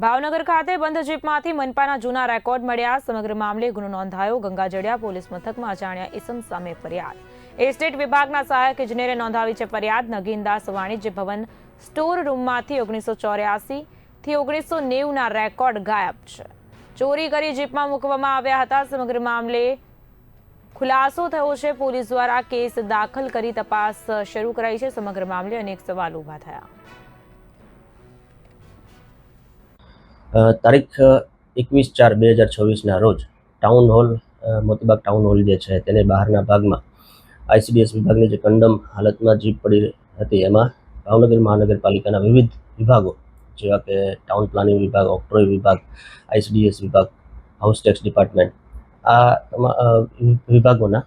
ભાવનગર ખાતે બંધ જીપમાંથી મનપાના જૂના રેકોર્ડ મળ્યા. સમગ્ર મામલે ગુનો નોંધાયો. ગંગાજળિયા પોલીસ મથકમાં અજાણ્યા ઇસમ સામે ફરિયાદ. એસ્ટેટ વિભાગના સહાયક ઇજનેરે નોંધાવી છે ફરિયાદ. નગીનદાસ વાણિજ્ય ભવન સ્ટોર રૂમમાંથી 1984 થી 1990ના રેકોર્ડ ગાયબ છે. ચોરી કરી જીપમાં મૂકવામાં આવ્યા હતા. સમગ્ર મામલે ખુલાસો થયો છે. પોલીસ દ્વારા કેસ દાખલ કરી તપાસ શરૂ કરાઈ છે. સમગ્ર મામલે અનેક સવાલ ઉભા થયા. તારીખ 21/4/2026ના રોજ town hall Motibagh town hall જે છે તેને બહારના ભાગમાં ICDS વિભાગની જે કંડમ હાલતમાં જીપ પડી હતી એમાં ભાવનગર મહાનગરપાલિકાના વિવિધ વિભાગો જેવા કે ટાઉન પ્લાનિંગ વિભાગ, ઓક્ટ્રોય વિભાગ, ICDS વિભાગ, હાઉસ ટેક્સ ડિપાર્ટમેન્ટ આ વિભાગોના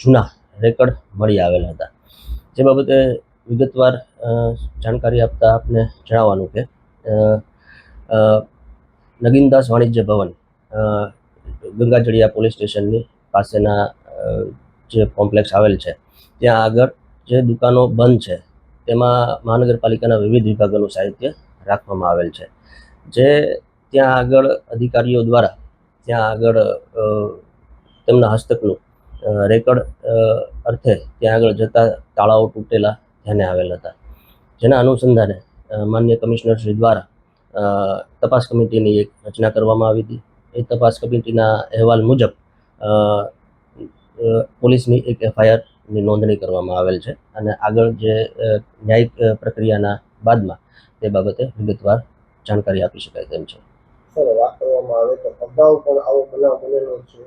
જૂના રેકર્ડ મળી આવેલા હતા. જે બાબતે વિગતવાર જાણકારી આપતા આપને જણાવવાનું કે નગીનદાસ વાણિજ્ય ભવન ગંગાજળિયા પોલીસ સ્ટેશનની પાસેના જે કોમ્પ્લેક્સ આવેલ છે ત્યાં આગળ જે દુકાનો બંધ છે તેમાં મહાનગરપાલિકાના વિવિધ વિભાગોનું સાહિત્ય રાખવામાં આવેલ છે. જે ત્યાં આગળ અધિકારીઓ દ્વારા ત્યાં આગળ તેમના હસ્તકનું રેકર્ડ અર્થે ત્યાં આગળ જતા તાળાઓ તૂટેલા ધ્યાને આવેલ હતા. જેના અનુસંધાને માનનીય કમિશનર શ્રી દ્વારા તપાસ કમિટીની એક રચના કરવામાં આવી હતી. એ તપાસ કમિટીના અહેવાલ મુજબ પોલીસની એક FIRની નોંધણી કરવામાં આવેલ છે અને આગળ જે ન્યાયિક પ્રક્રિયાના બાદમાં તે બાબતે વિગતવાર જાણકારી આપી શકાય તેમ છે. સર, વાત કરવામાં આવે તો અગાઉ પણ આવો બનાવ બનેલો છે.